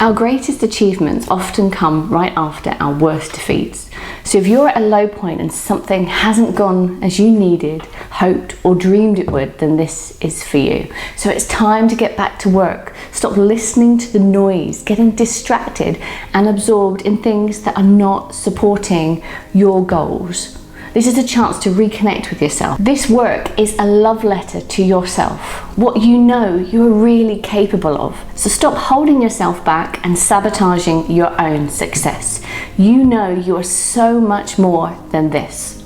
Our greatest achievements often come right after our worst defeats. So if you're at a low point and something hasn't gone as you needed, hoped, or dreamed it would, then this is for you. So it's time to get back to work. Stop listening to the noise, getting distracted and absorbed in things that are not supporting your goals. This is a chance to reconnect with yourself. This work is a love letter to yourself, what you know you're really capable of. So stop holding yourself back and sabotaging your own success. You know you are so much more than this.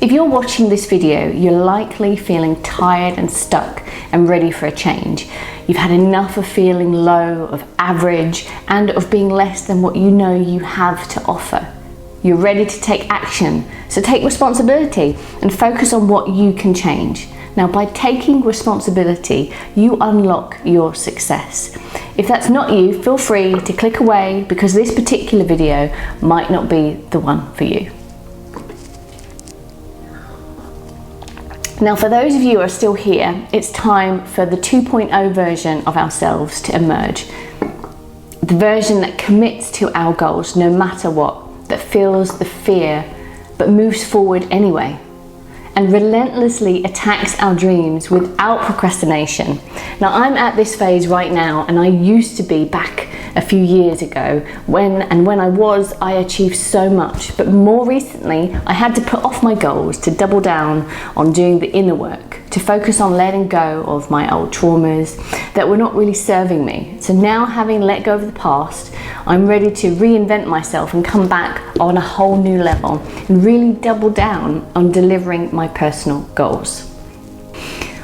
If you're watching this video, you're likely feeling tired and stuck and ready for a change. You've had enough of feeling low, of average, and of being less than what you know you have to offer. You're ready to take action, so take responsibility and focus on what you can change. Now, by taking responsibility, you unlock your success. If that's not you, feel free to click away because this particular video might not be the one for you. Now, for those of you who are still here, it's time for the 2.0 version of ourselves to emerge. The version that commits to our goals no matter what, that feels the fear but moves forward anyway, and relentlessly attacks our dreams without procrastination. Now, I'm at this phase right now, and I used to be back a few years ago when I achieved so much, but more recently I had to put off my goals to double down on doing the inner work, to focus on letting go of my old traumas that were not really serving me. So now, having let go of the past, I'm ready to reinvent myself and come back on a whole new level and really double down on delivering my personal goals.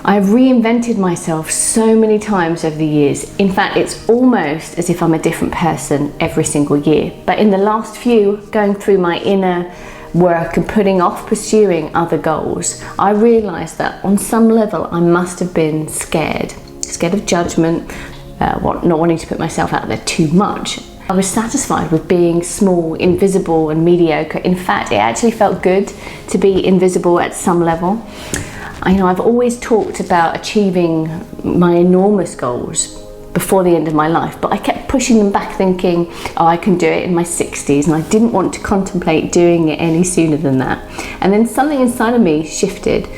I've reinvented myself so many times over the years. In fact, it's almost as if I'm a different person every single year. But in the last few, going through my inner work and putting off pursuing other goals, I realized that on some level I must have been scared of judgment, not wanting to put myself out there too much. I was satisfied with being small, invisible, and mediocre. In fact, it actually felt good to be invisible at some level. I've always talked about achieving my enormous goals before the end of my life, but I kept pushing them back thinking, oh, I can do it in my 60s, and I didn't want to contemplate doing it any sooner than that. And then something inside of me shifted,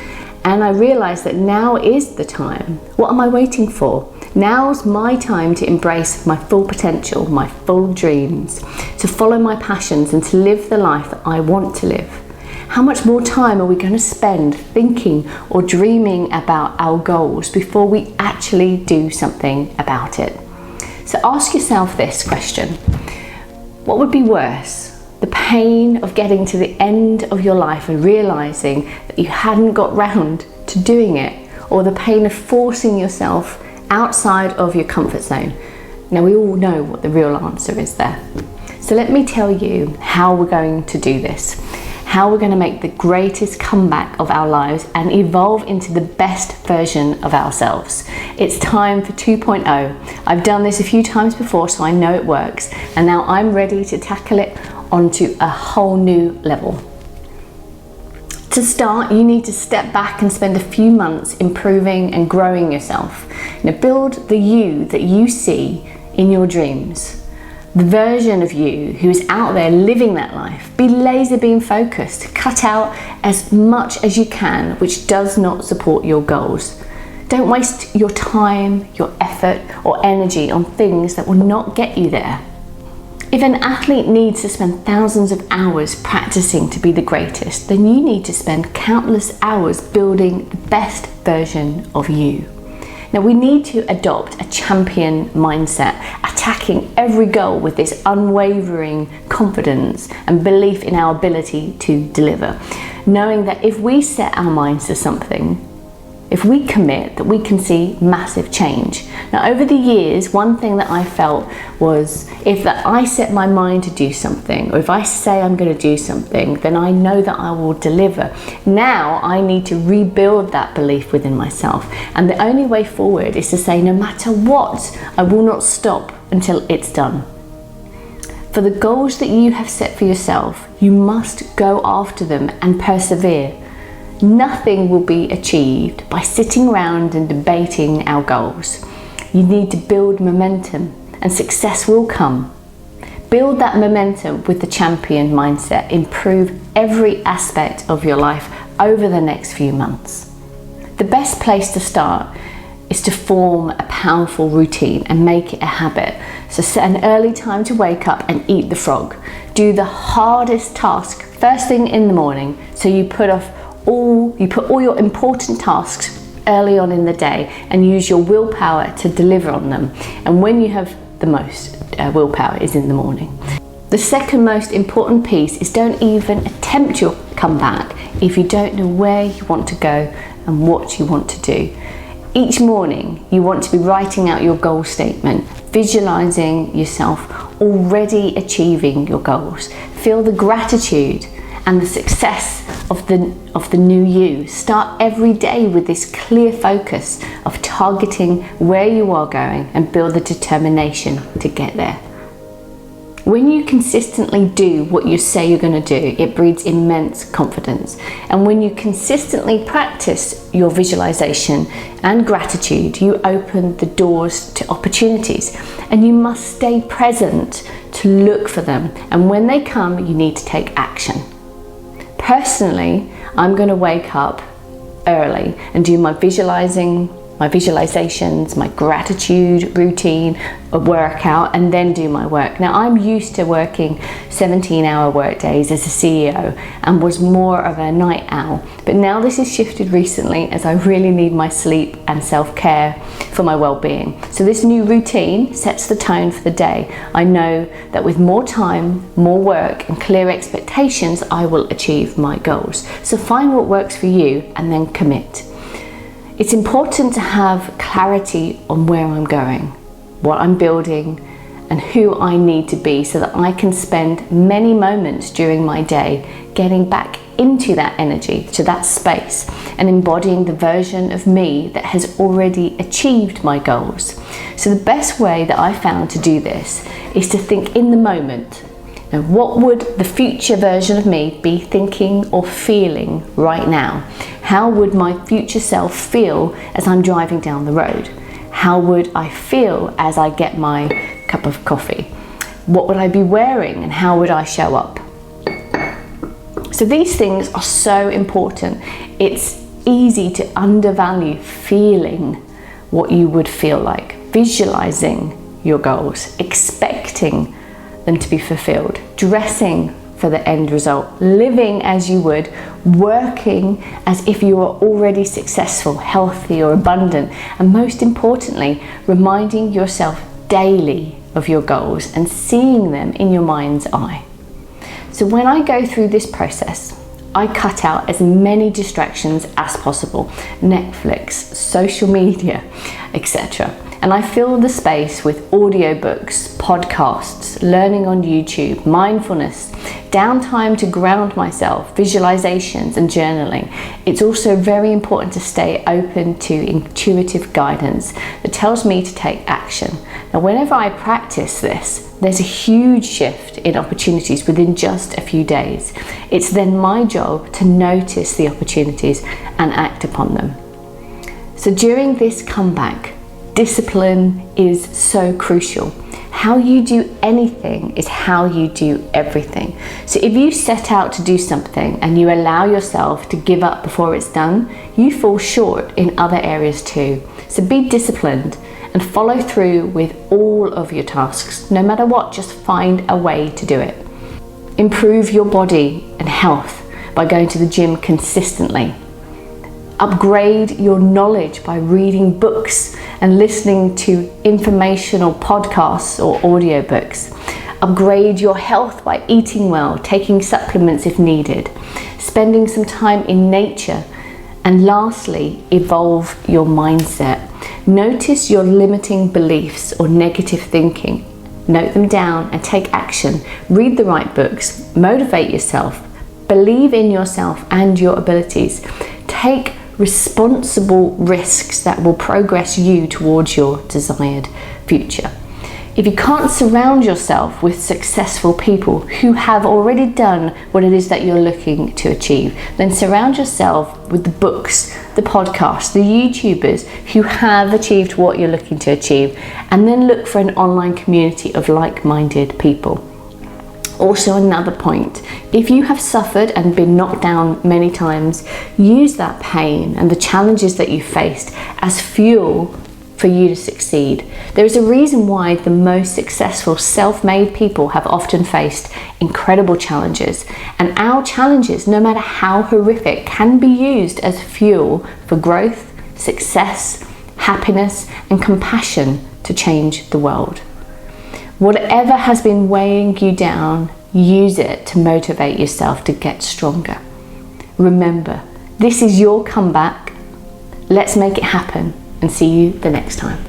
and I realized that now is the time. What am I waiting for? Now's my time to embrace my full potential, my full dreams, to follow my passions and to live the life that I want to live. How much more time are we going to spend thinking or dreaming about our goals before we actually do something about it? So ask yourself this question. What would be worse? The pain of getting to the end of your life and realizing that you hadn't got round to doing it, or the pain of forcing yourself outside of your comfort zone? Now, we all know what the real answer is there. So let me tell you how we're going to do this. How we're going to make the greatest comeback of our lives and evolve into the best version of ourselves. It's time for 2.0. I've done this a few times before, so I know it works, and now I'm ready to tackle it onto a whole new level. To start, you need to step back and spend a few months improving and growing yourself. Build the you that you see in your dreams. The version of you who is out there living that life. Be laser beam focused. Cut out as much as you can which does not support your goals. Don't waste your time, your effort, or energy on things that will not get you there. If an athlete needs to spend thousands of hours practicing to be the greatest, then you need to spend countless hours building the best version of you. Now, we need to adopt a champion mindset, attacking every goal with this unwavering confidence and belief in our ability to deliver, knowing that if we set our minds to something, if we commit, that we can see massive change. Now, over the years, one thing that I felt was if I set my mind to do something, or if I say I'm going to do something, then I know that I will deliver. Now I need to rebuild that belief within myself. And the only way forward is to say, no matter what, I will not stop until it's done. For the goals that you have set for yourself, you must go after them and persevere. Nothing will be achieved by sitting around and debating our goals. You need to build momentum, and success will come. Build that momentum with the champion mindset. Improve every aspect of your life over the next few months. The best place to start is to form a powerful routine and make it a habit. So set an early time to wake up and eat the frog. Do the hardest task first thing in the morning, so you put all your important tasks early on in the day and use your willpower to deliver on them. And when you have the most willpower is in the morning. The second most important piece is don't even attempt your comeback if you don't know where you want to go and what you want to do. Each morning you want to be writing out your goal statement, visualizing yourself already achieving your goals. Feel the gratitude and the success of the new you. Start every day with this clear focus of targeting where you are going and build the determination to get there. When you consistently do what you say you're going to do, it breeds immense confidence. And when you consistently practice your visualization and gratitude, you open the doors to opportunities. And you must stay present to look for them. And when they come, you need to take action. Personally, I'm going to wake up early and do my visualizations, my gratitude routine, a workout, and then do my work. Now, I'm used to working 17-hour work days as a CEO and was more of a night owl. But now this has shifted recently as I really need my sleep and self-care for my well-being. So this new routine sets the tone for the day. I know that with more time, more work, and clear expectations, I will achieve my goals. So find what works for you and then commit. It's important to have clarity on where I'm going, what I'm building, and who I need to be so that I can spend many moments during my day getting back into that energy, to that space, and embodying the version of me that has already achieved my goals. So the best way that I found to do this is to think in the moment. Now, what would the future version of me be thinking or feeling right now? How would my future self feel as I'm driving down the road? How would I feel as I get my cup of coffee? What would I be wearing and how would I show up? So these things are so important. It's easy to undervalue feeling what you would feel like, visualizing your goals, expecting them to be fulfilled, dressing for the end result, living as you would, working as if you are already successful, healthy or abundant, and most importantly, reminding yourself daily of your goals and seeing them in your mind's eye. So when I go through this process, I cut out as many distractions as possible, Netflix, social media, etc. And I fill the space with audiobooks, podcasts, learning on YouTube, mindfulness, downtime to ground myself, visualizations and journaling. It's also very important to stay open to intuitive guidance that tells me to take action. Now, whenever I practice this, there's a huge shift in opportunities within just a few days. It's then my job to notice the opportunities and act upon them. So during this comeback, discipline is so crucial. How you do anything is how you do everything. So if you set out to do something and you allow yourself to give up before it's done, you fall short in other areas too. So be disciplined and follow through with all of your tasks. No matter what, just find a way to do it. Improve your body and health by going to the gym consistently. Upgrade your knowledge by reading books and listening to informational podcasts or audiobooks. Upgrade your health by eating well, taking supplements if needed, spending some time in nature, and lastly, evolve your mindset. Notice your limiting beliefs or negative thinking. Note them down and take action. Read the right books, motivate yourself, believe in yourself and your abilities. Take responsible risks that will progress you towards your desired future. If you can't surround yourself with successful people who have already done what it is that you're looking to achieve, then surround yourself with the books, the podcasts, the YouTubers who have achieved what you're looking to achieve, and then look for an online community of like-minded people. Also, another point, if you have suffered and been knocked down many times, use that pain and the challenges that you faced as fuel for you to succeed. There is a reason why the most successful self-made people have often faced incredible challenges, and our challenges, no matter how horrific, can be used as fuel for growth, success, happiness, and compassion to change the world. Whatever has been weighing you down, use it to motivate yourself to get stronger. Remember, this is your comeback. Let's make it happen, and see you the next time.